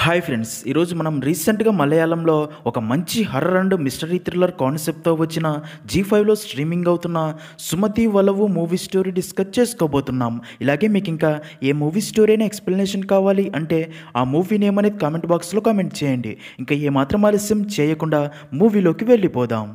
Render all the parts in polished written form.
Hi friends, ఈరోజు మనం రీసెంట్గా మలయాళంలో ఒక మంచి హర్రర్ అండ్ మిస్టరీ థ్రిల్లర్ కాన్సెప్ట్తో వచ్చిన జీ5లో స్ట్రీమింగ్ అవుతున్న Sumathi Valavu movie story discuss చేసుకోబోతున్నాం. ఇలాగే మీకు ఇంకా ఏ మూవీ స్టోరీ అయినా ఎక్స్ప్లెనేషన్ కావాలి అంటే ఆ మూవీ నేమ్ అనేది కామెంట్ బాక్స్లో కామెంట్ చేయండి. ఇంకా ఏమాత్రం ఆలస్యం చేయకుండా మూవీలోకి వెళ్ళిపోదాం.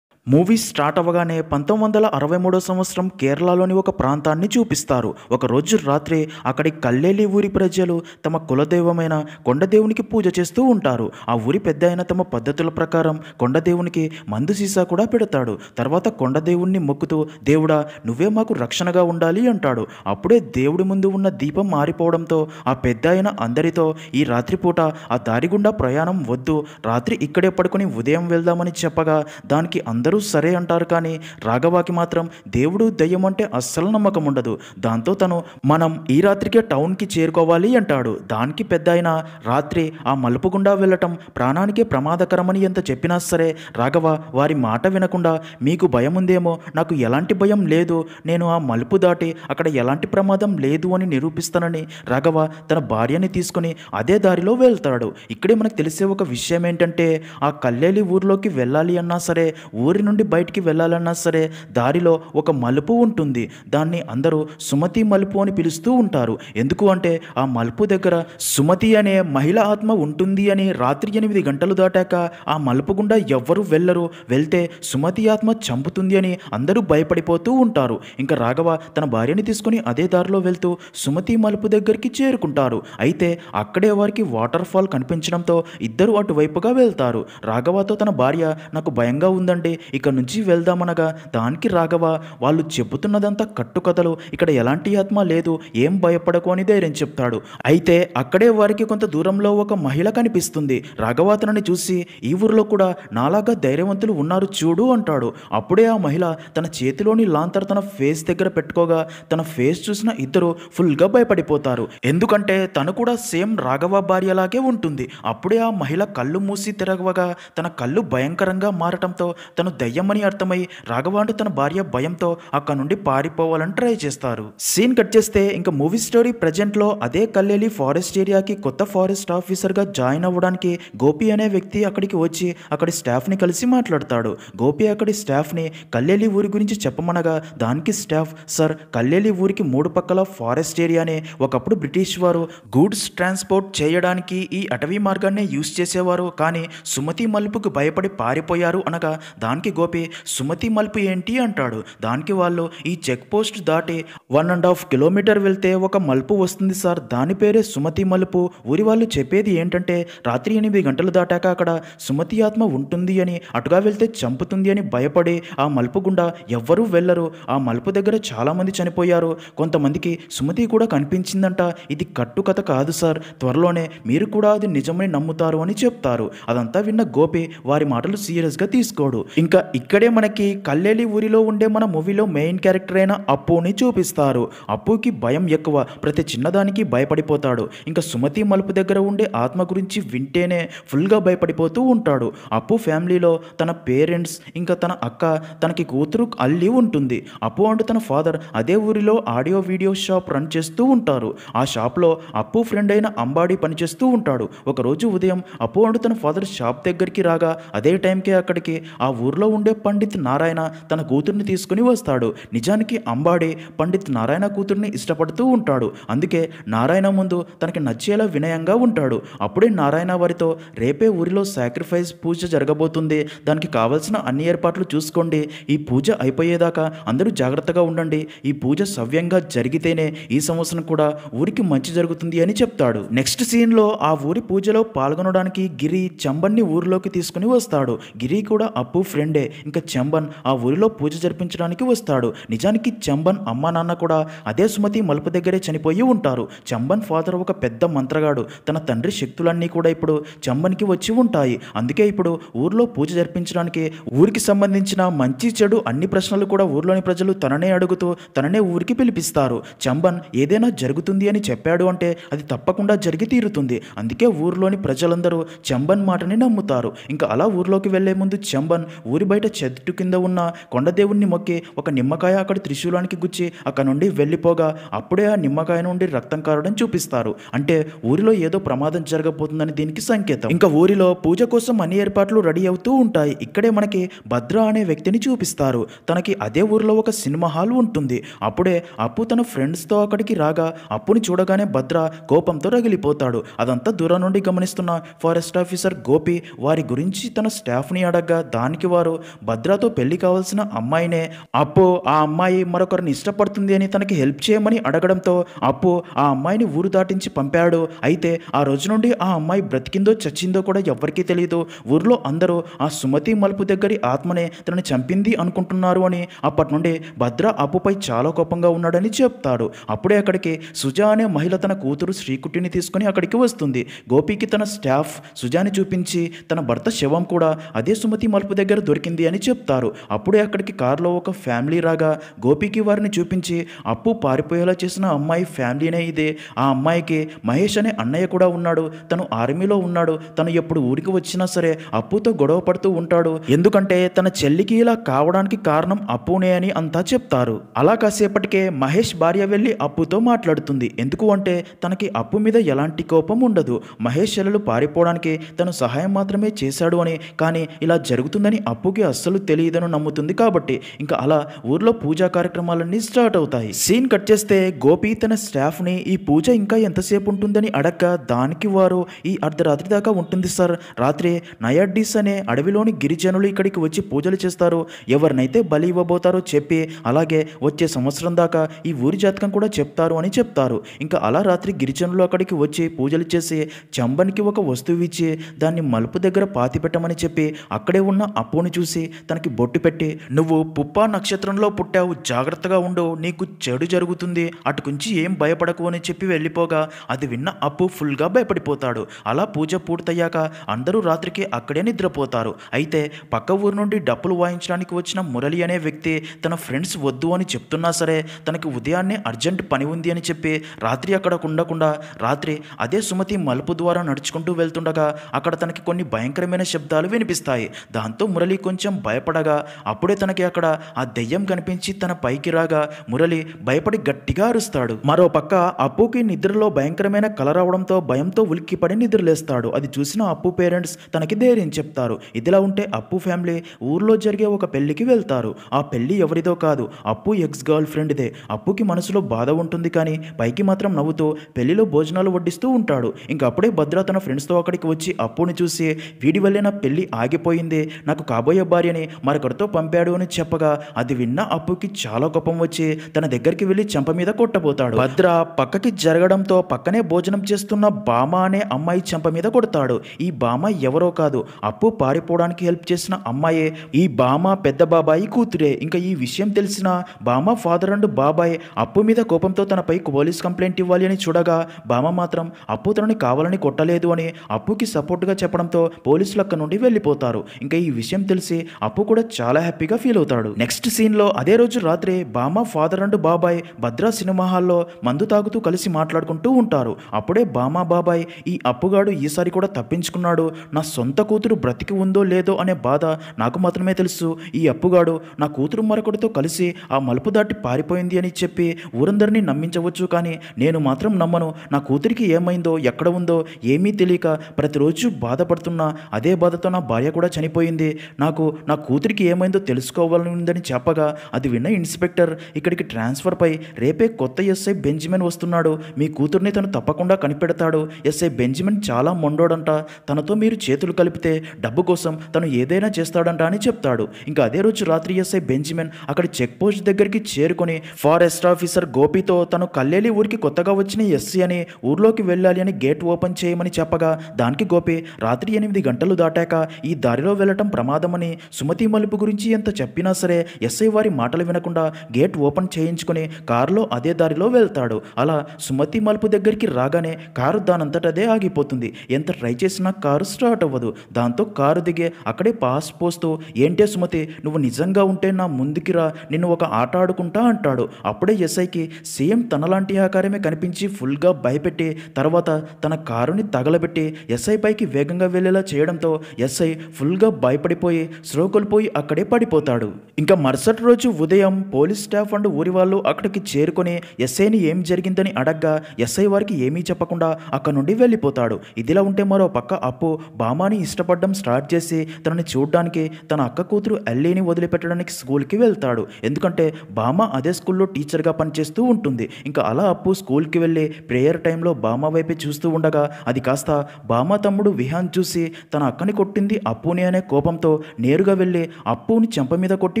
మూవీ స్టార్ట్ అవ్వగానే 1963 సంవత్సరం కేరళలోని ఒక ప్రాంతాన్ని చూపిస్తారు. ఒకరోజు రాత్రి అక్కడి కల్లేలి ఊరి ప్రజలు తమ కులదైవమైన కొండదేవునికి పూజ చేస్తూ ఉంటారు. ఆ ఊరి పెద్ద అయిన తమ పద్ధతుల ప్రకారం కొండదేవునికి మందు సీసా కూడా పెడతాడు. తర్వాత కొండదేవుణ్ణి మొక్కుతూ, దేవుడా నువ్వే మాకు రక్షణగా ఉండాలి అంటాడు. అప్పుడే దేవుడి ముందు ఉన్న దీపం మారిపోవడంతో ఆ పెద్ద అయిన అందరితో ఈ రాత్రిపూట ఆ దారి గుండా ప్రయాణం వద్దు, రాత్రి ఇక్కడే పడుకొని ఉదయం వెళ్దామని చెప్పగా దానికి అందరూ సరే అంటారు. కానీ రాఘవాకి మాత్రం దేవుడు దయ్యం అంటే అస్సలు నమ్మకం ఉండదు. దాంతో తను మనం ఈ రాత్రికే టౌన్కి చేరుకోవాలి అంటాడు. దానికి పెద్ద అయిన రాత్రి ఆ మలుపు గుండా వెళ్ళటం ప్రాణానికే ప్రమాదకరమని ఎంత చెప్పినా సరే రాఘవ వారి మాట వినకుండా, మీకు భయం ఉందేమో, నాకు ఎలాంటి భయం లేదు, నేను ఆ మలుపు దాటి అక్కడ ఎలాంటి ప్రమాదం లేదు అని నిరూపిస్తానని రాఘవ తన భార్యని తీసుకుని అదే దారిలో వెళ్తాడు. ఇక్కడే మనకు తెలిసే ఒక విషయం ఏంటంటే ఆ కల్లేలి ఊరిలోకి వెళ్ళాలి అన్నా సరే, ఊరి నుండి బయటికి వెళ్ళాలన్నా సరే దారిలో ఒక మలుపు ఉంటుంది. దాన్ని అందరూ సుమతి మలుపు అని పిలుస్తూ ఉంటారు. ఎందుకు అంటే ఆ మలుపు దగ్గర సుమతి అనే మహిళ ఆత్మ ఉంటుంది అని రాత్రి 8 గంటలు దాటాక ఆ మలుపు గుండా ఎవ్వరూ వెళ్ళరు, వెళ్తే సుమతి ఆత్మ చంపుతుంది అని అందరూ భయపడిపోతూ ఉంటారు. ఇంకా రాఘవ తన భార్యని తీసుకుని అదే దారిలో వెళ్తూ సుమతి మలుపు దగ్గరికి చేరుకుంటారు. అయితే అక్కడే వారికి వాటర్ ఫాల్ కనిపించడంతో ఇద్దరు అటువైపుగా వెళ్తారు. రాఘవతో తన భార్య, నాకు భయంగా ఉందండి, ఇక్కడ నుంచి వెళ్దామనగా దానికి రాఘవ, వాళ్ళు చెబుతున్నదంతా కట్టుకథలు, ఇక్కడ ఎలాంటి ఆత్మ లేదు, ఏం భయపడకు అని ధైర్యం చెప్తాడు. అయితే అక్కడే వారికి కొంత దూరంలో ఒక మహిళ కనిపిస్తుంది. రాఘవ తనని చూసి, ఈ ఊరిలో కూడా నాలాగా ధైర్యవంతులు ఉన్నారు చూడు అంటాడు. అప్పుడే ఆ మహిళ తన చేతిలోని లాంతర్ తన ఫేస్ దగ్గర పెట్టుకోగా తన ఫేస్ చూసిన ఇద్దరు ఫుల్గా భయపడిపోతారు. ఎందుకంటే తను కూడా సేమ్ రాఘవ భార్యలాగే ఉంటుంది. అప్పుడే ఆ మహిళ కళ్ళు మూసి తెరవగా తన కళ్ళు భయంకరంగా మారటంతో తను దయ్యమని అర్థమై రాఘవ అంటూ తన భార్య భయంతో అక్కడ నుండి పారిపోవాలని ట్రై చేస్తారు. సీన్ కట్ చేస్తే ఇంకా మూవీ స్టోరీ ప్రజెంట్ లో అదే కల్లేలి ఫారెస్ట్ ఏరియాకి కొత్త ఫారెస్ట్ ఆఫీసర్ గా జాయిన్ అవ్వడానికి గోపి అనే వ్యక్తి అక్కడికి వచ్చి అక్కడి స్టాఫ్ ని కలిసి మాట్లాడతాడు. గోపి అక్కడి స్టాఫ్ ని కల్లేలి ఊరి గురించి చెప్పమనగా దానికి స్టాఫ్, సార్ కల్లేలి ఊరికి 3 పక్కల ఫారెస్ట్ ఏరియానే, ఒకప్పుడు బ్రిటిష్ వారు గూడ్స్ ట్రాన్స్పోర్ట్ చేయడానికి ఈ అటవీ మార్గాన్ని యూజ్ చేసేవారు, కానీ సుమతి మలుపుకు భయపడి పారిపోయారు అనగా దానికి గోపి, సుమతి మలుపు ఏంటి అంటాడు. దానికి వాళ్ళు, ఈ చెక్ పోస్ట్ దాటి 1.5 కిలోమీటర్ వెళ్తే ఒక మలుపు వస్తుంది సార్, దాని పేరే సుమతి మలుపు. ఊరి వాళ్ళు చెప్పేది ఏంటంటే రాత్రి 8 గంటలు దాటాక అక్కడ సుమతి ఆత్మ ఉంటుంది అని, అటుగా వెళ్తే చంపుతుంది అని భయపడి ఆ మలుపు గుండా ఎవ్వరూ వెళ్ళరు. ఆ మలుపు దగ్గర చాలా మంది చనిపోయారు, కొంతమందికి సుమతి కూడా కనిపించిందంట. ఇది కట్టుకథ కాదు సార్, త్వరలోనే మీరు కూడా అది నిజమని నమ్ముతారు అని చెప్తారు. అదంతా విన్న గోపి వారి మాటలు సీరియస్గా తీసుకోడు. ఇంకా ఇక్కడే మనకి కల్లేలి ఊరిలో ఉండే మన మూవీలో మెయిన్ క్యారెక్టర్ అయిన అప్పుని చూపిస్తారు. అప్పుకి భయం ఎక్కువ, ప్రతి చిన్నదానికి భయపడిపోతాడు. ఇంకా సుమతి మలుపు దగ్గర ఉండే ఆత్మ గురించి వింటేనే ఫుల్గా భయపడిపోతూ ఉంటాడు. అప్పు ఫ్యామిలీలో తన పేరెంట్స్ ఇంకా తన అక్క, తనకి కూతురు అల్లి ఉంటుంది. అప్పు అంటూ తన ఫాదర్ అదే ఊరిలో ఆడియో వీడియో షాప్ రన్ చేస్తూ ఉంటారు. ఆ షాప్లో అప్పు ఫ్రెండ్ అయిన అంబాడి పనిచేస్తూ ఉంటాడు. ఒకరోజు ఉదయం అప్పు అంటూ తన ఫాదర్ షాప్ దగ్గరికి రాగా అదే టైంకే అక్కడికి ఆ ఊర్లో ఉండే పండిత్ నారాయణ తన కూతుర్ని తీసుకుని వస్తాడు. నిజానికి అంబాడి పండిత్ నారాయణ కూతుర్ని ఇష్టపడుతూ ఉంటాడు. అందుకే నారాయణ ముందు తనకి నచ్చేలా వినయంగా ఉంటాడు. అప్పుడే నారాయణ వారితో, రేపే ఊరిలో సాక్రిఫైస్ పూజ జరగబోతుంది, దానికి కావాల్సిన అన్ని ఏర్పాట్లు చూసుకోండి, ఈ పూజ అయిపోయేదాకా అందరూ జాగ్రత్తగా ఉండండి, ఈ పూజ సవ్యంగా జరిగితేనే ఈ సంవత్సరం కూడా ఊరికి మంచి జరుగుతుంది అని చెప్తాడు. నెక్స్ట్ సీన్లో ఆ ఊరి పూజలో పాల్గొనడానికి గిరి చంబన్ని ఊరిలోకి తీసుకుని వస్తాడు. గిరి కూడా అప్పు ఫ్రెండే. ఇంకా చంబన్ ఆ ఊరిలో పూజ జరిపించడానికి వస్తాడు. నిజానికి చంబన్ అమ్మ నాన్న కూడా అదే సుమతి మలుపు దగ్గరే చనిపోయి ఉంటారు. చంబన్ ఫాదర్ ఒక పెద్ద మంత్రగాడు. తన తండ్రి శక్తులన్నీ కూడా ఇప్పుడు చంబన్కి వచ్చి ఉంటాయి. అందుకే ఇప్పుడు ఊర్లో పూజ జరిపించడానికి ఊరికి సంబంధించిన మంచి చెడు అన్ని ప్రశ్నలు కూడా ఊర్లోని ప్రజలు తననే అడుగుతూ తననే ఊరికి పిలిపిస్తారు. చంబన్ ఏదైనా జరుగుతుంది అని చెప్పాడు అంటే అది తప్పకుండా జరిగి తీరుతుంది. అందుకే ఊర్లోని ప్రజలందరూ చంబన్ మాటని నమ్ముతారు. ఇంకా అలా ఊర్లోకి వెళ్లే ముందు చంబన్ ఊరి బయట చెట్టు కింద ఉన్న కొండదేవుణ్ణి మొక్కి ఒక నిమ్మకాయ అక్కడ త్రిశూలానికి గుచ్చి అక్కడ నుండి వెళ్ళిపోగా అప్పుడే ఆ నిమ్మకాయ నుండి రక్తం కారడం చూపిస్తారు. అంటే ఊరిలో ఏదో ప్రమాదం జరగబోతుందని దీనికి సంకేతం. ఇంకా ఊరిలో పూజ కోసం అన్ని ఏర్పాట్లు రెడీ అవుతూ ఉంటాయి. ఇక్కడే మనకి భద్ర అనే వ్యక్తిని చూపిస్తారు. తనకి అదే ఊరిలో ఒక సినిమా హాల్ ఉంటుంది. అప్పుడే అప్పు తన ఫ్రెండ్స్తో అక్కడికి రాగా అప్పుని చూడగానే భద్ర కోపంతో రగిలిపోతాడు. అదంతా దూరం నుండి గమనిస్తున్న ఫారెస్ట్ ఆఫీసర్ గోపి వారి గురించి తన స్టాఫ్ని అడగగా దానికి వారు భద్రతో పెళ్లి కావాల్సిన అమ్మాయినే, అప్పు ఆ అమ్మాయి మరొకరిని ఇష్టపడుతుంది అని తనకి హెల్ప్ చేయమని అడగడంతో అప్పు ఆ అమ్మాయిని ఊరు దాటించి పంపాడు. అయితే ఆ రోజు నుండి ఆ అమ్మాయి బ్రతికిందో చచ్చిందో కూడా ఎవ్వరికీ తెలియదు. ఊర్లో అందరూ ఆ సుమతి మలుపు దగ్గరి ఆత్మనే తనని చంపింది అనుకుంటున్నారు అని అప్పటి నుండి భద్ర అప్పుపై చాలా కోపంగా ఉన్నాడని చెప్తాడు. అప్పుడే అక్కడికి సుజా అనే మహిళ తన కూతురు శ్రీకుట్టిని తీసుకుని అక్కడికి వస్తుంది. గోపికి తన స్టాఫ్ సుజాని చూపించి తన భర్త శవం కూడా అదే సుమతి మలుపు దగ్గర దొరికింది అని చెప్తారు. అప్పుడే అక్కడికి కారులో ఒక ఫ్యామిలీ రాగా గోపికి వారిని చూపించి అప్పు పారిపోయేలా చేసిన అమ్మాయి ఫ్యామిలీనే ఇదే. ఆ అమ్మాయికి మహేష్ అనే అన్నయ్య కూడా ఉన్నాడు. తను ఆర్మీలో ఉన్నాడు. తను ఎప్పుడు ఊరికి వచ్చినా సరే అప్పుతో గొడవ పడుతూ ఉంటాడు. ఎందుకంటే తన చెల్లికి ఇలా కావడానికి కారణం అప్పునే అని అంతా చెప్తారు. అలా కాసేపటికే మహేష్ భార్య వెళ్ళి అప్పుతో మాట్లాడుతుంది. ఎందుకు అంటే తనకి అప్పు మీద ఎలాంటి కోపం ఉండదు. మహేష్ చెల్లెలు పారిపోవడానికి తను సహాయం మాత్రమే చేశాడు అని, కానీ ఇలా జరుగుతుందని అప్పుకి అస్సలు తెలియదని నమ్ముతుంది. కాబట్టి ఇంకా అలా ఊర్లో పూజా కార్యక్రమాలన్నీ స్టార్ట్ అవుతాయి. సీన్ కట్ చేస్తే గోపి తన స్టాఫ్ని ఈ పూజ ఇంకా ఎంతసేపు ఉంటుందని అడగ్గా దానికి వారు ఈ అర్ధరాత్రి దాకా ఉంటుంది సార్. రాత్రి నయాడ్డిస్ అనే అడవిలోని గిరిజనులు ఇక్కడికి వచ్చి పూజలు చేస్తారు. ఎవరినైతే బలి ఇవ్వబోతారో చెప్పి అలాగే వచ్చే సంవత్సరం దాకా ఈ ఊరి జాతకం కూడా చెప్తారు అని చెప్తారు. ఇంకా అలా రాత్రి గిరిజనులు అక్కడికి వచ్చి పూజలు చేసి చంబనికి ఒక వస్తువు ఇచ్చి దాన్ని మలుపు దగ్గర పాతిపెట్టమని చెప్పి అక్కడే ఉన్న అప్పుని చూసి తనకి బొట్టు పెట్టి నువ్వు పుప్పా నక్షత్రంలో పుట్టావు, జాగ్రత్తగా ఉండు, నీకు చెడు జరుగుతుంది, అటుకుంచి ఏం భయపడకు అని చెప్పి వెళ్ళిపోగా అది విన్న అప్పు ఫుల్గా భయపడిపోతాడు. అలా పూజ పూర్తయ్యాక అందరూ రాత్రికి అక్కడే నిద్రపోతారు. అయితే పక్క ఊరు నుండి డప్పులు వాయించడానికి వచ్చిన మురళి అనే వ్యక్తి తన ఫ్రెండ్స్ వద్దు అని చెప్తున్నా సరే తనకి ఉదయాన్నే అర్జెంట్ పని ఉంది అని చెప్పి రాత్రి అక్కడ ఉండకుండా రాత్రి అదే సుమతి మలుపు ద్వారా నడుచుకుంటూ వెళ్తుండగా అక్కడ తనకి కొన్ని భయంకరమైన శబ్దాలు వినిపిస్తాయి. దాంతో మురళి కొంచెం భయపడగా అప్పుడే తనకి అక్కడ ఆ దెయ్యం కనిపించి తన పైకి రాగా మురళి భయపడి గట్టిగా అరుస్తాడు. మరో పక్క అప్పుకి నిద్రలో భయంకరమైన కల రావడంతో భయంతో ఉలిక్కిపడి నిద్రలేస్తాడు. అది చూసిన అప్పు పేరెంట్స్ తనకి ధైర్యం చెప్తారు. ఇదిలా ఉంటే అప్పు ఫ్యామిలీ ఊర్లో జరిగే ఒక పెళ్లికి వెళ్తారు. ఆ పెళ్లి ఎవరిదో కాదు, అప్పు ఎక్స్ గర్ల్ ఫ్రెండ్దే. అప్పుకి మనసులో బాధ ఉంటుంది కానీ పైకి మాత్రం నవ్వుతూ పెళ్లిలో భోజనాలు వడ్డిస్తూ ఉంటాడు. ఇంక అప్పుడే భద్ర తన ఫ్రెండ్స్తో అక్కడికి వచ్చి అప్పుని చూసి వీడి వల్లే నా పెళ్లి ఆగిపోయింది, నాకు కాబోయే భార్యని మరొకరితో పంపాడు అని చెప్పగా అది విన్న అప్పుకి చాలా కోపం వచ్చి తన దగ్గరికి వెళ్ళి చెంప మీద కొట్టబోతాడు. భద్ర పక్కకి జరగడంతో పక్కనే భోజనం చేస్తున్న బామ అనే అమ్మాయి చెంప మీద కొడతాడు. ఈ బామ ఎవరో కాదు, అప్పు పారిపోవడానికి హెల్ప్ చేసిన అమ్మాయే. ఈ బామ పెద్ద బాబాయి కూతురే. ఇంకా ఈ విషయం తెలిసిన బామ ఫాదర్ అండ్ బాబాయ్ అప్పు మీద కోపంతో తనపై పోలీస్ కంప్లైంట్ ఇవ్వాలి అని చూడగా బామ మాత్రం అప్పు తనని కావాలని కొట్టలేదు అని అప్పుకి సపోర్ట్గా చెప్పడంతో పోలీసులు అక్కడ నుండి వెళ్ళిపోతారు. ఇంకా ఈ విషయం తెలిసి అప్పు కూడా చాలా హ్యాపీగా ఫీల్ అవుతాడు. నెక్స్ట్ సీన్లో అదే రోజు రాత్రి బామ ఫాదర్ అండ్ బాబాయ్ భద్రా సినిమా హాల్లో మందు తాగుతూ కలిసి మాట్లాడుకుంటూ ఉంటారు. అప్పుడే బామ బాబాయ్ ఈ అప్పుగాడు ఈసారి కూడా తప్పించుకున్నాడు, నా సొంత కూతురు బ్రతికి ఉందో లేదో అనే బాధ నాకు మాత్రమే తెలుసు. ఈ అప్పుగాడు నా కూతురు మరొకటితో కలిసి ఆ మలుపు దాటి పారిపోయింది అని చెప్పి ఊరందరినీ నమ్మించవచ్చు, కానీ నేను మాత్రం నమ్మను. నా కూతురికి ఏమైందో ఎక్కడ ఉందో ఏమీ తెలియక ప్రతిరోజు బాధపడుతున్నా. అదే బాధతో నా భార్య కూడా చనిపోయింది. నాకు నా కూతురికి ఏమైందో తెలుసుకోవాలని ఉందని చెప్పగా అది విన్న ఇన్స్పెక్టర్ ఇక్కడికి ట్రాన్స్ఫర్ పై రేపే కొత్త ఎస్ఐ బెంజమిన్ వస్తున్నాడు, మీ కూతుర్ని తను తప్పకుండా కనిపెడతాడు. ఎస్ఐ బెంజమిన్ చాలా మొండోడంట, తనతో మీరు చేతులు కలిపితే డబ్బు కోసం తను ఏదైనా చేస్తాడంట అని చెప్తాడు. ఇంకా అదే రోజు రాత్రి ఎస్ఐ బెంజమిన్ అక్కడ చెక్ పోస్ట్ దగ్గరికి చేరుకొని ఫారెస్ట్ ఆఫీసర్ గోపితో తను కల్లేలి ఊరికి కొత్తగా వచ్చిన ఎస్సీ అని ఊర్లోకి వెళ్ళాలి అని గేట్ ఓపెన్ చేయమని చెప్పగా దానికి గోపి రాత్రి 8 గంటలు దాటాక ఈ దారిలో వెళ్ళటం ప్రమాదమని సుమతి మలుపు గురించి ఎంత చెప్పినా సరే ఎస్ఐ వారి మాటలు వినకుండా గేట్ ఓపెన్ చేయించుకుని కారులో అదే దారిలో వెళ్తాడు. అలా సుమతి మలుపు దగ్గరికి రాగానే కారు దానంతటదే ఆగిపోతుంది. ఎంత ట్రై చేసినా కారు స్టార్ట్ అవ్వదు. దాంతో కారు దిగి అక్కడే పాస్ పోస్తూ ఏంటే సుమతి, నువ్వు నిజంగా ఉంటే నా ముందుకి రా, నిన్ను ఒక ఆట ఆడుకుంటా అంటాడు. అప్పుడే ఎస్ఐకి సేమ్ తనలాంటి ఆకారమే కనిపించి ఫుల్గా భయపెట్టి తర్వాత తన కారుని తగలబెట్టి ఎస్ఐ పైకి వేగంగా వెళ్ళేలా చేయడంతో ఎస్ఐ ఫుల్గా భయపడిపోయి స్పృహ కోల్పోయి అక్కడే పడిపోతాడు. ఇంకా మరుసటి రోజు ఉదయం పోలీస్ స్టాఫ్ అండ్ ఊరి వాళ్ళు అక్కడికి చేరుకొని ఎస్ఐని ఏం జరిగిందని అడగ్గా ఎస్ఐ వారికి ఏమీ చెప్పకుండా అక్కడ నుండి వెళ్ళిపోతాడు. ఇదిలా ఉంటే మరో పక్క అప్పు బామాని ఇష్టపడడం స్టార్ట్ చేసి తనని చూడడానికి తన అక్క కూతురు ఎల్లీని వదిలిపెట్టడానికి స్కూల్కి వెళ్తాడు. ఎందుకంటే బామ అదే స్కూల్లో టీచర్గా పనిచేస్తూ ఉంటుంది. ఇంకా అలా అప్పు స్కూల్కి వెళ్ళి ప్రేయర్ టైంలో బామ వైపే చూస్తూ ఉండగా అది కాస్త బామ తమ్ముడు విహాన్ చూసి తన అక్కని కొట్టింది అప్పుని అనే కోపంతో నేరుగా వెళ్ళి అప్పుని చెంప మీద కొట్టి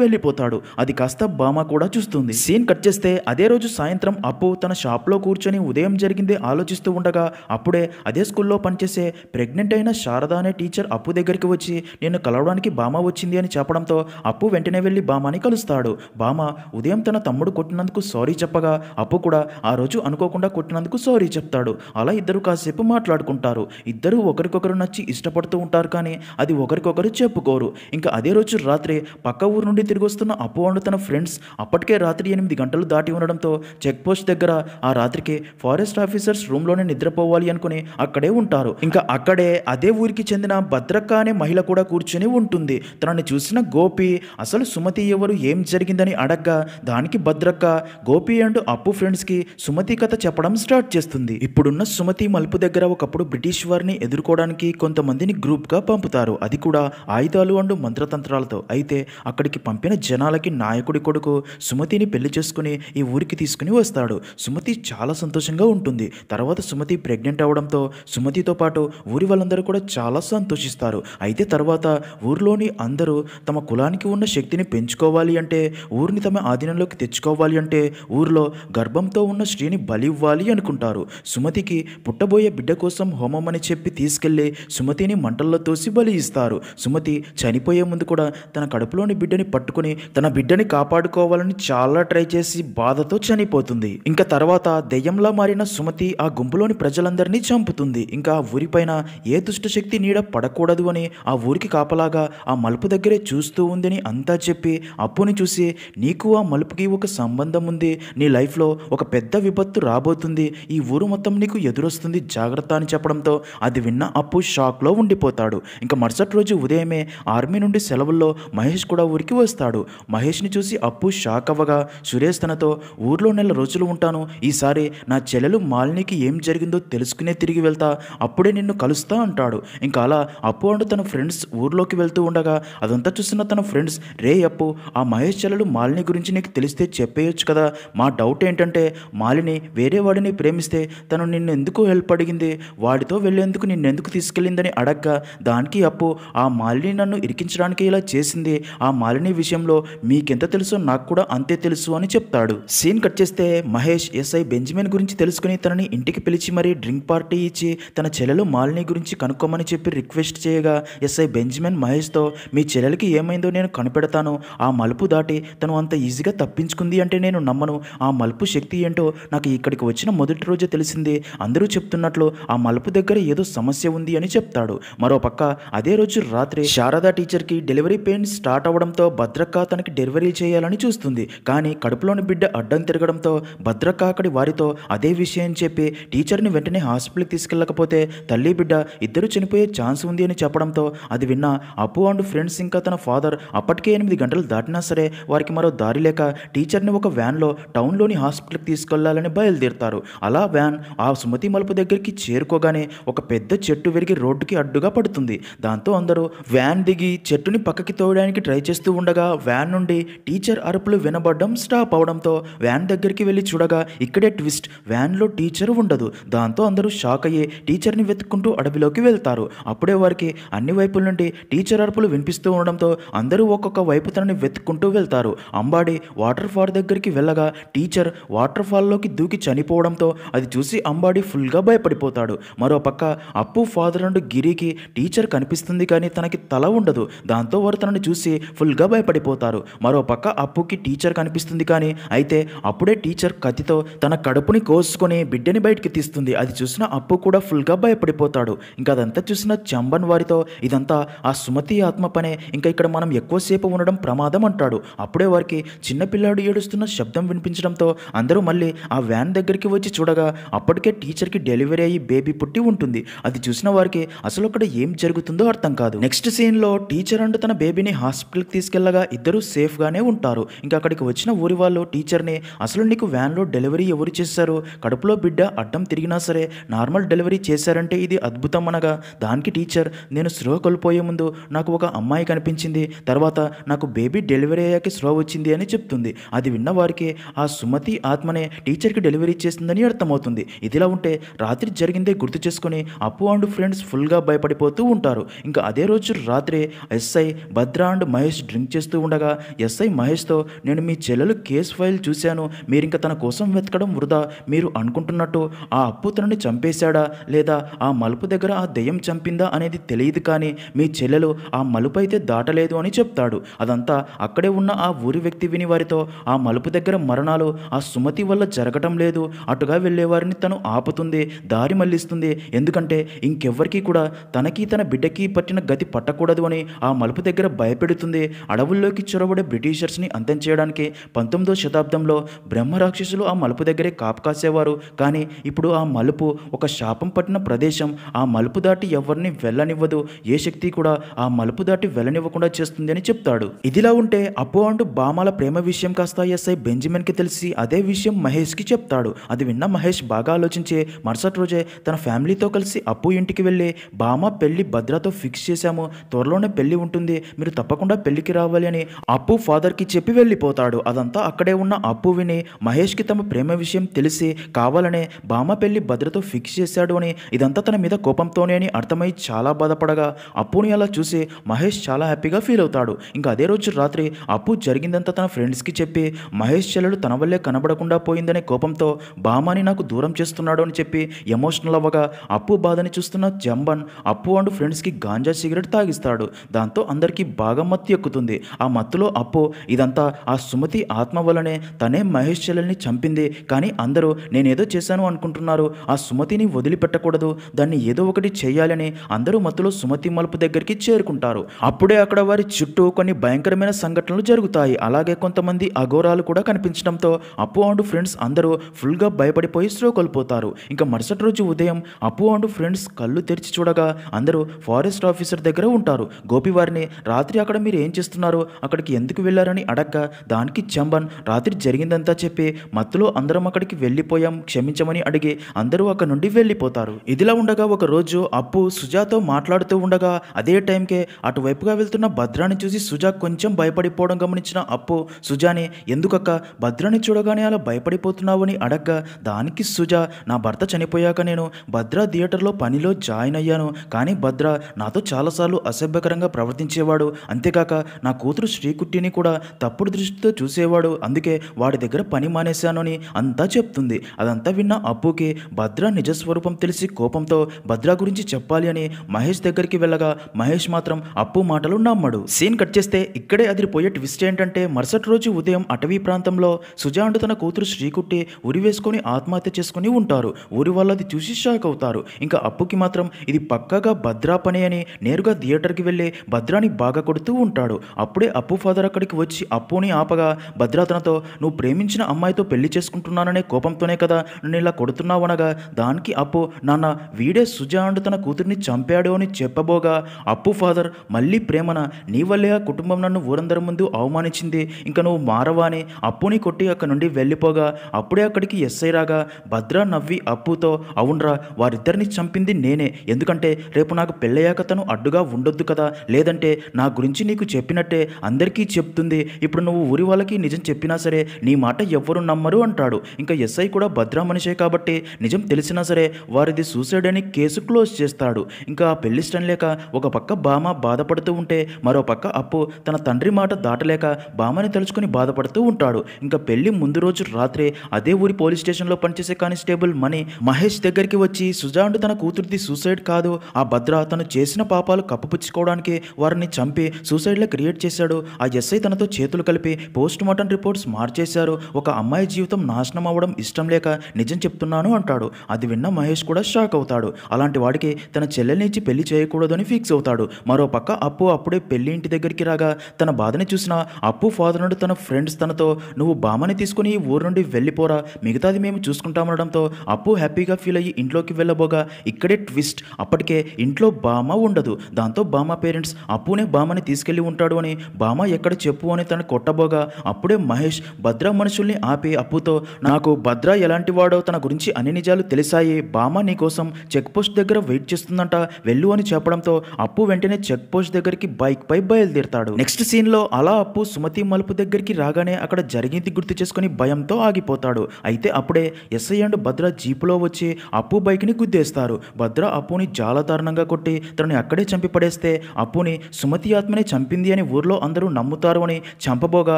వెళ్ళిపోతాడు. అది కాస్త బామ కూడా చూస్తుంది. సీన్ కట్ చేస్తే అదే రోజు సాయంత్రం అప్పు తన షాప్లో కూర్చొని ఉదయం జరిగింది ఆలోచిస్తూ ఉండగా అప్పుడే అదే స్కూల్లో పనిచేసే ప్రెగ్నెంట్ అయిన శారద అనే టీచర్ అప్పు దగ్గరికి వచ్చి నిన్ను కలవడానికి బామ వచ్చింది అని చెప్పడంతో అప్పు వెంటనే వెళ్ళి బామాని కలుస్తాడు. బామ ఉదయం తన తమ్ముడు కొట్టినందుకు సారీ చెప్పగా అప్పు కూడా ఆ రోజు అనుకోకుండా కొట్టినందుకు సారీ చెప్తాడు. అలా ఇద్దరు కాసేపు మాట్లాడుకుంటారు. ఇద్దరు ఒకరికొకరు నచ్చి ఇష్టపడుతూ ఉంటారు, కానీ అది ఒకరికొకరు చెప్పుకోరు. ఇంకా అదే రోజు రాత్రి పక్క ఊరు నుండి తిరిగి వస్తున్న అప్పు అండ్ తన ఫ్రెండ్స్ అప్పటికే రాత్రి 8 గంటలు దాటి ఉండడంతో చెక్ పోస్ట్ దగ్గర ఆ రాత్రికి ఫారెస్ట్ ఆఫీసర్స్ రూమ్లోనే నిద్రపోవాలి అనుకుని అక్కడే ఉంటారు. ఇంకా అక్కడే అదే ఊరికి చెందిన భద్రక్క అనే మహిళ కూడా కూర్చొని ఉంటుంది. తనని చూసిన గోపి అసలు సుమతి ఎవరు, ఏం జరిగిందని అడగ్గా దానికి భద్రక్క గోపి అండ్ అప్పు ఫ్రెండ్స్కి సుమతి కథ చెప్పడం స్టార్ట్ చేస్తుంది. ఇప్పుడున్న సుమతి మలుపు దగ్గర ఒకప్పుడు బ్రిటిష్ వారిని ఎదుర్కోవడానికి కొంతమందిని గ్రూప్గా పంపుతారు, అది కూడా ఆయుధాలు అండ్ మంత్రతంత్రాలతో. అయితే అక్కడికి పంపిన జనాలకి నాయకుడి కొడుకు సుమతిని పెళ్లి చేసుకుని ఈ ఊరికి తీసుకుని వస్తాడు. సుమతి చాలా సంతోషంగా ఉంటుంది. తర్వాత సుమతి ప్రెగ్నెంట్ అవడంతో సుమతితో పాటు ఊరి వాళ్ళందరూ కూడా చాలా సంతోషిస్తారు. అయితే తర్వాత ఊరిలోని అందరూ తమ కులానికి ఉన్న శక్తిని పెంచుకోవాలి అంటే, ఊరిని తమ ఆధీనంలోకి తెచ్చుకోవాలి అంటే ఊరిలో గర్భంతో ఉన్న స్త్రీని బలి ఇవ్వాలి అనుకుంటారు. సుమతికి పుట్టబోయే బిడ్డ కోసం హోమం అని చెప్పి తీసుకెళ్లి సుమతిని మంటల్లో తోసి బలి ఇస్తారు. సుమతి చనిపోయే ముందు కూడా తన కడుపులోని బిడ్డని పట్టుకుని తన బిడ్డని కాపాడుకోవాలని చాలా ట్రై చేసి బాధతో చనిపోతుంది. ఇంకా తర్వాత దెయ్యంలా మారిన సుమతి ఆ గుంపులోని ప్రజలందరినీ చంపుతుంది. ఇంకా ఆ ఊరిపైన ఏ దుష్ట శక్తి నీడ పడకూడదు అని ఆ ఊరికి కాపలాగా ఆ మలుపు దగ్గరే చూస్తూ ఉందని అంతా చెప్పి అప్పుని చూసి నీకు ఆ మలుపుకి ఒక సంబంధం ఉంది, నీ లైఫ్లో ఒక పెద్ద విపత్తు రాబోతుంది, ఈ ఊరు మొత్తం నీకు ఎదురొస్తుంది, జాగ్రత్త అని చెప్పడంతో అది విన్న అప్పు షాక్లో ఉండిపోతాడు. ఇంకా మరుసటి రోజు ఉదయమే ఆర్మీ నుండి సెలవుల్లో మహేష్ కూడా ఊరికి వస్తాడు. మహేష్ని చూసి అప్పు షాక్ అవ్వగా సురేష్ తనతో ఊర్లో 4 రోజులు ఉంటాను, ఈసారి నా చెల్లెలు మాలినికి ఏం జరిగిందో తెలుసుకునే తిరిగి వెళ్తా, అప్పుడే నిన్ను కలుస్తా అంటాడు. ఇంకా అలా అప్పు అండ్ తన ఫ్రెండ్స్ ఊర్లోకి వెళ్తూ ఉండగా అదంతా చూసిన తన ఫ్రెండ్స్, రే అప్పు, ఆ మహేష్ చెల్లెలు మాలిని గురించి నీకు తెలిస్తే చెప్పేయొచ్చు కదా, మా డౌట్ ఏంటంటే మాలిని వేరే వాడిని ప్రేమిస్తే తను నిన్ను ఎందుకు హెల్ప్ అడిగింది, వాడితో వెళ్ళేందుకు నిన్నెందుకు తీసుకెళ్ళిందని అడగ్గా దానికి అప్పు, ఆ మాలిని నన్ను ఇరికించడానికి ఇలా చేసింది, ఆ మాలిని విషయంలో మీకెంత తెలుసో నాకు కూడా అంతే తెలుసు అని చెప్తాడు. సీన్ కట్ చేస్తే మహేష్ ఎస్ఐ బెంజమిన్ గురించి తెలుసుకుని తనని ఇంటికి పిలిచి మరీ డ్రింక్ పార్టీ ఇచ్చి తన చెల్లెలు మాలిని గురించి కనుక్కోమని చెప్పి రిక్వెస్ట్ చేయగా ఎస్ఐ బెంజమిన్ మహేష్తో, మీ చెల్లెలకి ఏమైందో నేను కనిపెడతాను, ఆ మలుపు దాటి తను అంత ఈజీగా తప్పించుకుంది అంటే నేను నమ్మను, ఆ మలుపు శక్తి ఏంటో నాకు ఇక్కడికి వచ్చిన మొదటి రోజే తెలిసింది, అందరూ చెప్తున్నట్లు ఆ మలుపు దగ్గర ఏదో సమస్య ఉంది అని చెప్తాడు. మరోపక్క అదే రోజు రాత్రి శారదా టీచర్కి డెలివరీ పెయిన్ స్టార్ట్ అవడంతో భద్రక్క తనకి డెలివరీ చేయాలని చూస్తుంది. కానీ కడుపులోని బిడ్డ అడ్డం తిరగడంతో భద్రక్క అక్కడి వారితో అదే విషయం చెప్పి టీచర్ని వెంటనే హాస్పిటల్కి తీసుకెళ్ళకపోతే తల్లి బిడ్డ ఇద్దరు చనిపోయే ఛాన్స్ ఉంది అని చెప్పడంతో అది విన్న అప్పు అండ్ ఫ్రెండ్స్ ఇంకా తన ఫాదర్ అప్పటికే 8 గంటలు దాటినా సరే వారికి మరో దారి లేక టీచర్ని ఒక వ్యాన్లో టౌన్లోని హాస్పిటల్కి తీసుకెళ్లాలని బయలుదేరుతారు. అలా వ్యాన్ ఆ సుమతి మలుపు దగ్గరికి చేరుకోగానే ఒక పెద్ద చెట్టు విరిగి రోడ్డుకి అడ్డుగా పడుతుంది. దాంతో అందరూ వ్యాన్ దిగి చెట్టుని పక్కకి తోయడానికి ట్రై చేస్తూ ఉండగా వ్యాన్ నుండి టీచర్ అరుపులు వినబడడం స్టాప్ అవడంతో వ్యాన్ దగ్గరికి వెళ్ళి చూడగా ఇక్కడే ట్విస్ట్, వ్యాన్లో టీచర్ ఉండదు. దాంతో అందరూ షాక్ అయ్యి టీచర్ని వెతుక్కుంటూ అడవిలోకి వెళ్తారు. అప్పుడే వారికి అన్ని వైపుల నుండి టీచర్ అరుపులు వినిపిస్తూ ఉండడంతో అందరూ ఒక్కొక్క వైపు తనని వెతుక్కుంటూ వెళ్తారు. అంబాడి వాటర్ ఫాల్ దగ్గరికి వెళ్ళగా టీచర్ వాటర్ ఫాల్లోకి దూకి చనిపోవడంతో అది చూసి అంబాడి ఫుల్గా భయపడిపోతాడు. మరోపక్క అప్పు ఫాదర్ అండ్ గిరికి టీచర్ కనిపిస్తుంది కానీ తనకి తల ఉండదు. దాంతో వారు తనని చూసి ఫుల్గా భయపడిపోతారు. మరోపక్క అప్పుకి టీచర్ కనిపిస్తుంది కానీ అయితే అప్పుడే టీచర్ కత్తితో తన కడుపుని కోసుకొని బిడ్డని బయటికి తీస్తుంది. అది చూసిన అప్పు కూడా ఫుల్గా భయపడిపోతాడు. ఇంకా అదంతా చూసిన చంబన్ వారితో ఇదంతా ఆ సుమతి ఆత్మ పనే, ఇంకా ఇక్కడ మనం ఎక్కువసేపు ఉండడం ప్రమాదం అంటాడు. అప్పుడే వారికి చిన్నపిల్లాడు ఏడుస్తున్న శబ్దం వినిపించడంతో అందరూ మళ్ళీ ఆ వ్యాన్ దగ్గరికి వచ్చి చూడగా అప్పటికే టీచర్కి డెలివరీ అయ్యి బేబీ పుట్టి ఉంటుంది. అది చూసిన వారికి అసలు అక్కడ ఏం జరుగుతుందో అర్థం కాదు. నెక్స్ట్ సీన్లో టీచర్ అంటూ తన బేబీని హాస్పిటల్కి తీసుకెళ్లగా ఇద్దరూ సేఫ్గానే ఉంటారు. ఇంకా అక్కడికి వచ్చిన ఊరి వాళ్ళు టీచర్ని అసలు నీకు వ్యాన్లో డెలివరీ ఎవరు చేశారు, కడుపులో బిడ్డ అడ్డం తిరిగినా సరే నార్మల్ డెలివరీ చేశారంటే ఇది అద్భుతం అనగా దానికి టీచర్ నేను స్పృహ కోల్పోయే ముందు నాకు ఒక అమ్మాయి కనిపించింది, తర్వాత నాకు బేబీ డెలివరీ అయ్యాక స్పృహ వచ్చింది అని చెప్తుంది. అది విన్న వారికి ఆ సుమతి ఆత్మనే టీచర్కి డెలివరీ చేస్తుందని అర్థమవుతుంది. ఇదిలా ఉంటే రాత్రి జరిగిందే గుర్తు చేసుకుని అప్పు అండ్ ఫ్రెండ్స్ ఫుల్గా భయపడిపోతూ ఉంటారు. ఇంకా అదే రోజు రాత్రి SI Bhadra and Mahesh drink చేస్తూ ఉండగా ఎస్ఐ మహేష్తో నేను మీ చెల్లెలు కేసు ఫైల్ చూశాను, మీరింక తన కోసం వెతకడం వృధా, మీరు అనుకుంటున్నట్టు ఆ అప్పు తనని చంపేశాడా లేదా ఆ మలుపు దగ్గర ఆ దెయ్యం చంపిందా అనేది తెలియదు, కానీ మీ చెల్లెలు ఆ మలుపు అయితే దాటలేదు అని చెప్తాడు. అదంతా అక్కడే ఉన్న ఆ ఊరి వ్యక్తి విని వారితో ఆ మలుపు దగ్గర మరణాలు ఆ సుమతి వల్ల జరగటం లేదు, అటుగా వెళ్ళేవారిని తను ఆపుతుంది, దారి మళ్లిస్తుంది, ఎందుకంటే ఇంకెవ్వరికీ కూడా తనకి తన బిడ్డకి పట్టిన గతి పట్టకూడదు అని ఆ మలుపు దగ్గర భయపెడుతుంది. అడవుల్లోకి చొరబడే బ్రిటిషర్స్ని అంతం చేయడానికి 19వ శతాబ్దంలో బ్రహ్మ రాక్షసులు ఆ మలుపు దగ్గరే కాపు కాసేవారు, కానీ ఇప్పుడు ఆ మలుపు ఒక శాపం పట్టిన ప్రదేశం, ఆ మలుపు దాటి ఎవరిని వెళ్ళనివ్వదు, ఏ శక్తి కూడా ఆ మలుపు దాటి వెళ్ళనివ్వకుండా చేస్తుంది అని చెప్తాడు. ఇదిలా ఉంటే అప్పు అంటూ బామాల ప్రేమ విషయం కాస్త ఎస్ఐ బెంజమిన్కి తెలిసి అదే విషయం మహేష్కి చెప్తాడు. అది విన్న మహేష్ బాగా ఆలోచించి మరుసటి రోజే తన ఫ్యామిలీతో కలిసి అప్పు ఇంటికి వెళ్ళి బామ పెళ్లి భద్రతో ఫిక్స్ చేశాము, త్వరలోనే పెళ్లి ఉంటుంది, మీరు తప్పకుండా పెళ్లికి రావాలి అని అప్పు ఫాదర్కి చెప్పి వెళ్ళిపోతాడు. అదంతా అక్కడే ఉన్న అప్పు విని మహేష్కి తమ ప్రేమ విషయం తెలిసి కావాలనే బామ పెళ్లి భద్రతో ఫిక్స్ చేశాడు అని, ఇదంతా తన మీద కోపంతోనే అని అర్థమై చాలా బాధపడగా అప్పుని అలా చూసి మహేష్ చాలా హ్యాపీగా ఫీల్ అవుతాడు. ఇంకా అదే రోజు రాత్రి అప్పు జరిగిందంతా తన ఫ్రెండ్స్కి చెప్పి మహేష్ చెల్లెలు తన వల్లే కనబడకుండా పోయిందనే కోపంతో బామాని నాకు దూరం చేస్తున్నాడు అని చెప్పి ఎమోషనల్ అవ్వగా అప్పు బాధని చూస్తున్న జంబన్ అప్పు అండ్ ఫ్రెండ్స్కి గాంజా సిగరెట్ తాగిస్తాడు. దాంతో అందరికీ బాగా మత్తు ఎక్కుతుంది. ఆ మత్తులో అప్పు ఇదంతా ఆ సుమతి ఆత్మ వల్లనే తనే మహేష్ చెల్లెల్ని చంపింది, కానీ అందరూ నేనేదో చేశాను అనుకుంటున్నారు, ఆ సుమతిని వదిలిపెట్టకూడదు, దాన్ని ఏదో ఒకటి చేయాలని అందరూ మత్తులో సుమతి మలుపు దగ్గరికి చేరుకుంటారు. అప్పుడే అక్కడ వారి చుట్టూ కొన్ని భయంకరమైన సంఘటనలు జరుగుతాయి. అలాగే కొంతమంది అఘోరాలు కూడా కనిపించడంతో అప్పు అండ్ ఫ్రెండ్స్ అందరూ ఫుల్గా భయపడిపోయి స్లో కోల్పోతారు. ఇంకా మరుసటి రోజు ఉదయం అప్పు అండ్ ఫ్రెండ్స్ కళ్ళు తెరిచి చూడగా అందరూ ఫారెస్ట్ ఆఫీసర్ దగ్గర ఉంటారు. గోపి వారిని రాత్రి అక్కడ మీరు ఏం చేస్తున్నారు, అక్కడికి ఎందుకు వెళ్ళారని అడగ్గా దానికి చంబన్ రాత్రి జరిగిందంతా చెప్పి మత్తులో అందరం అక్కడికి వెళ్ళిపోయాం, క్షమించమని అడిగి అందరూ అక్కడ నుండి వెళ్ళిపోతారు. ఇదిలా ఉండగా ఒక రోజు అప్పు సుజాతో మాట్లాడుతూ ఉండగా అదే టైంకే అటువైపుగా వెళ్తున్న భద్రాని చూసి సుజా కొంచెం భయపడిపోవడం గమనించిన అప్పు సుజాని ఎందుకక్క భద్రాని చూడగానే అలా భయపడిపోతున్నావు అని అడగ్గా దానికి సుజా నా భర్త చనిపోయాక నేను భద్ర థియేటర్లో పనిలో జాయిన్ అయ్యాను, కానీ భద్ర నాతో చాలాసార్లు అసభ్యకరంగా ప్రవర్తించేవాడు, అంతేకాక నా కూతురు శ్రీకుట్టిని కూడా తప్పుడు దృష్టితో చూసేవాడు, అందుకే వాడి దగ్గర పని మానేశాను అని అంతా చెప్తుంది. అదంతా విన్న అప్పుకి భద్ర నిజస్వరూపం తెలిసి కోపంతో భద్ర గురించి చెప్పాలి అని మహేష్ దగ్గరికి వెళ్ళగా మహేష్ మాత్రం అప్పు మాటలు నమ్మడు. సీన్ కట్ చేస్తే ఇక్కడే అదిరిపోయే ట్విస్ట్ ఏంటంటే మరుసటి రోజు ఉదయం అటవీ ప్రాంతంలో సుజా అంటూ తన కూతురు శ్రీకుట్టి ఉరి వేసుకొని ఆత్మహత్య చేసుకుని ఉంటారు. ఊరి వాళ్ళు అది చూసి షాక్ అవుతారు. ఇంకా అప్పుకి మాత్రం ఇది పక్కాగా భద్రా పని అని నేరుగా థియేటర్కి వెళ్ళి భద్రాని బాగా కొడుతూ ఉంటాడు. అప్పుడే అప్పు ఫాదర్ అక్కడికి వచ్చి అప్పుని ఆపగా భద్ర తనతో నువ్వు ప్రేమించిన అమ్మాయితో పెళ్లి చేసుకుంటున్నాననే కోపంతోనే కదా నన్ను ఇలా కొడుతున్నావు అనగా దానికి అప్పు నాన్న వీడే సుజా అంటూ తన కూతురిని చంపాడు అని చెప్పబోగా అప్పు ఫాదర్ మళ్ళీ ప్రేమన నీ వల్లే ఆ కుటుంబం నన్ను ఊరందరి ముందు అవమానించింది, ఇంకా నువ్వు మారవా అని అప్పుని కొట్టి అక్కడి నుండి వెళ్ళిపోగా అప్పుడే అక్కడికి ఎస్ఐ రాగా భద్ర నవ్వి అప్పుతో అవునరా వారిద్దరిని చంపింది నేనే, ఎందుకంటే రేపు నాకు పెళ్ళయ్యాక తను అడ్డుగా ఉండొద్దు కదా, లేదంటే నా గురించి నీకు చెప్పినట్టే అందరికీ చెప్తుంది, ఇప్పుడు నువ్వు ఊరి వాళ్ళకి నిజం చెప్పినా సరే నీ మాట ఎవ్వరు నమ్మరు అంటాడు. ఇంకా ఎస్ఐ కూడా భద్రా మనిషే కాబట్టి నిజం తెలిసినా సరే వారిది సూసైడ్ అని కేసు క్లోజ్ చేస్తాడు. ఇంకా ఆ పెళ్లి ఇష్టం లేక ఒక పక్క బామ బాధపడుతూ ఉంటే మరో పక్క అప్పు తన తండ్రి మాట దాటలేక బామని తలుచుకుని బాధపడుతూ ఉంటాడు. ఇంకా పెళ్లి ముందు రోజు రాత్రే అదే ఊరి పోలీస్ స్టేషన్లో పనిచేసే కానిస్టేబుల్ మణి మహేష్ దగ్గరికి వచ్చి సుజా అంటూ తన కూతురిది సూసైడ్ కాదు, ఆ భద్ర తను చేసిన పాపాలు కప్పుపుచ్చుకోవడానికి వారిని చంపి సూసైడ్లో క్రియేట్ చేశాడు, ఆ ఎస్ఐ తనతో చేతులు కలిపి పోస్ట్ మార్టం రిపోర్ట్స్ మార్చేశారు, ఒక అమ్మాయి జీవితం నాశనం అవ్వడం ఇష్టం లేక నిజం చెప్తున్నాను అంటాడు. అది విన్న మహేష్ కూడా షాక్ అవుతాడు. అలాంటి వాడికి తన చెల్లెల్ని ఇచ్చి పెళ్లి చేయకూడదని ఫిక్స్ అవుతాడు. మరో పక్క అప్పు అప్పుడే పెళ్లి ఇంటి దగ్గరికి రాగా తన బాధని చూసిన అప్పు ఫాదర్ నుండి తన ఫ్రెండ్స్ తనతో నువ్వు బామని తీసుకుని ఈ ఊరు నుండి వెళ్ళిపోరా, మిగతాది మేము చూసుకుంటామనడంతో అప్పు హ్యాపీగా ఫీల్ అయ్యి ఇంట్లోకి వెళ్ళబోగా ఇక్కడే ట్విస్ట్, అప్పటికే ఇంట్లో బామ ఉండదు. దాంతో బామ పేరెంట్స్ ఫ్రెండ్స్ అప్పునే బామని తీసుకెళ్లి ఉంటాడు అని బామ ఎక్కడ చెప్పు అని తను కొట్టబోగా అప్పుడే మహేష్ భద్ర మనుషుల్ని ఆపి అప్పుతో నాకు భద్ర ఎలాంటి వాడో తన గురించి అన్ని నిజాలు తెలిసాయి, బామ నీ కోసం చెక్ పోస్ట్ దగ్గర వెయిట్ చేస్తుందంట, వెళ్ళు అని చెప్పడంతో అప్పు వెంటనే చెక్ పోస్ట్ దగ్గరికి బైక్ పై బయలుదేరతాడు. నెక్స్ట్ సీన్ లో అలా అప్పు సుమతి మలుపు దగ్గరికి రాగానే అక్కడ జరిగింది గుర్తు చేసుకుని భయంతో ఆగిపోతాడు. అయితే అప్పుడే ఎస్ఐ అండ్ భద్ర జీపులో వచ్చి అప్పు బైక్ ని గుద్దేస్తారు. భద్ర అప్పుని చాలా దారుణంగా కొట్టి తనని అక్కడే చంపి పడేస్తే అప్పుని సుమతి ఆత్మనే చంపింది అని ఊర్లో అందరూ నమ్ముతారు అని చంపబోగా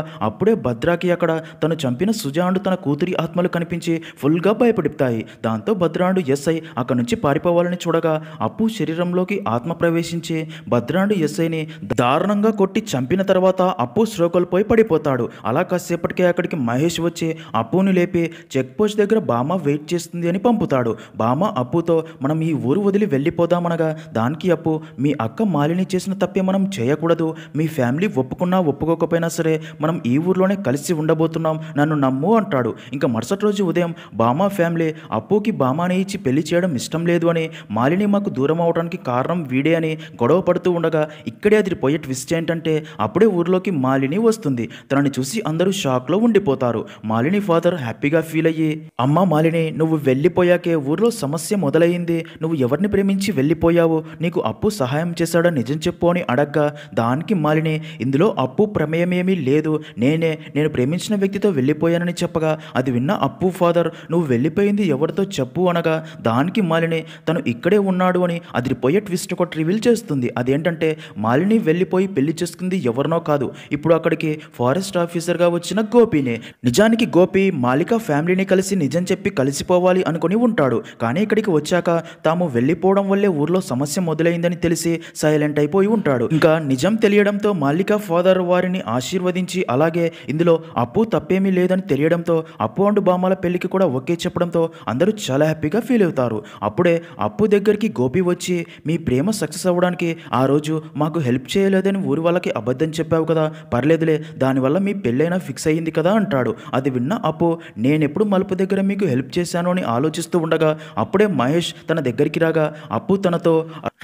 అప్పుడే భద్రాకి అక్కడ తను చంపిన సుజాండు తన కూతురి ఆత్మలు కనిపించి ఫుల్ గా భయపడిపుతాయి. దాంతో భద్రాండు ఎస్ఐ అక్కడి నుంచి పారిపోవాలని చూడగా అప్పు శరీరంలోకి ఆత్మ ప్రవేశించి భద్రాండు ఎస్ఐని దారుణంగా కొట్టి చంపిన తర్వాత అప్పు శ్రోకొల్పోయి పడిపోతాడు. అలా కాసేపటికే అక్కడికి మహేష్ వచ్చి అప్పుని లేపి చెక్ పోస్ట్ దగ్గర బామ వెయిట్ చేస్తుంది అని పంపుతాడు. బామ అప్పుతో మనం ఈ ఊరు వదిలి వెళ్ళిపోదామనగా దానికి అప్పు మీ అక్క మాలిని చేసిన తప్పే మనం చేయకూడదు, మీ ఫ్యామిలీ ఒప్పుకున్నా ఒప్పుకోకపోయినా సరే మనం ఈ ఊర్లోనే కలిసి ఉండబోతున్నాం, నన్ను నమ్ము అంటాడు. ఇంకా మరుసటి రోజు ఉదయం బామ ఫ్యామిలీ అప్పుకి బామాని ఇచ్చి పెళ్లి చేయడం ఇష్టం లేదు అని, మాలిని మాకు దూరం అవడానికి కారణం వీడే అని గొడవ పడుతూ ఉండగా ఇక్కడే అది పోయే ట్విస్ట్ ఏంటంటే అప్పుడే ఊర్లోకి మాలిని వస్తుంది. తనని చూసి అందరూ షాక్ లో ఉండిపోతారు. మాలిని ఫాదర్ హ్యాపీగా ఫీల్ అయ్యి అమ్మ మాలిని నువ్వు వెళ్ళిపోయాకే ఊర్లో సమస్య మొదలయ్యింది, నువ్వు ఎవరిని ప్రేమించి వెళ్ళిపోయావు, నీకు అప్పు సహాయం చేశాడా నిజం చెప్పు అని అడగ్గా దానికి మాలిని ఇందులో అప్పు ప్రమేయమేమీ లేదు, నేను ప్రేమించిన వ్యక్తితో వెళ్ళిపోయానని చెప్పగా అది విన్న అప్పు ఫాదర్ నువ్వు వెళ్ళిపోయింది ఎవరితో చెప్పు అనగా దానికి మాలిని తను ఇక్కడే ఉన్నాడు అని అదిరిపోయే ట్విస్ట్ ఒకటి రివీల్ చేస్తుంది. అదేంటంటే మాలిని వెళ్ళిపోయి పెళ్లి చేసుకుంది ఎవరినో కాదు, ఇప్పుడు అక్కడికి ఫారెస్ట్ ఆఫీసర్గా వచ్చిన గోపినే. నిజానికి గోపి మాలిక ఫ్యామిలీని కలిసి నిజం చెప్పి కలిసిపోవాలి అనుకుని ఉంటాడు. కానీ ఇక్కడికి వచ్చాక తాము వెళ్ళిపోవడం వల్లే ఊర్లో సమస్య మొదలైందని తెలిసి సైలెంట్ అయిపోయి ఉంటాడు. ఇంకా నిజం తెలియడంతో మాలిక ఫాదర్ వారిని ఆశీర్వదించి అలాగే ఇందులో అప్పు తప్పేమీ లేదని తెలియడంతో అప్పు అండ్ బామల పెళ్లికి కూడా ఓకే చెప్పడంతో అందరూ చాలా హ్యాపీగా ఫీల్ అవుతారు. అప్పుడే అప్పు దగ్గరికి గోపి వచ్చి మీ ప్రేమ సక్సెస్ అవ్వడానికి ఆ రోజు మాకు హెల్ప్ చేయలేదని ఊరి వాళ్ళకి అబద్ధం చెప్పావు కదా, పర్లేదులే దానివల్ల మీ పెళ్ళైనా ఫిక్స్ అయ్యింది కదా అంటాడు. అది విన్న అప్పు నేనెప్పుడు మలుపు దగ్గర మీకు హెల్ప్ చేశాను అని ఆలోచిస్తూ ఉండగా అప్పుడే మహేష్ తన దగ్గరికి రాగా అప్పు తనతో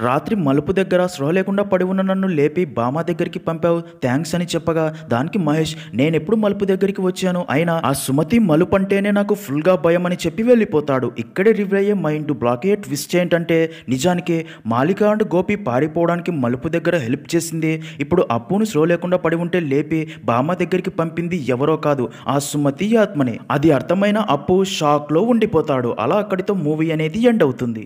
రాత్రి మలుపు దగ్గర స్పృహ లేకుండా పడి ఉన్న నన్ను లేపి బామ దగ్గరికి పంపావు, థ్యాంక్స్ అని చెప్పగా దానికి మహేష్ నేనెప్పుడు మలుపు దగ్గరికి వచ్చాను, అయినా ఆ సుమతి మలుపు అంటేనే నాకు ఫుల్గా భయం అని చెప్పి వెళ్ళిపోతాడు. ఇక్కడే రివీల్ అయ్యే మైండ్ బ్లాక్ అయ్యే ట్విస్ట్ ఏంటంటే నిజానికి మాలిక అండ్ గోపి పారిపోవడానికి మలుపు దగ్గర హెల్ప్ చేసింది, ఇప్పుడు అప్పును స్లో లేకుండా పడి ఉంటే లేపి బామ దగ్గరికి పంపింది ఎవరో కాదు ఆ సుమతి ఆత్మనే. అది అర్థమైన అప్పు షాక్ లో ఉండిపోతాడు. అలా అక్కడితో మూవీ అనేది ఎండ్ అవుతుంది.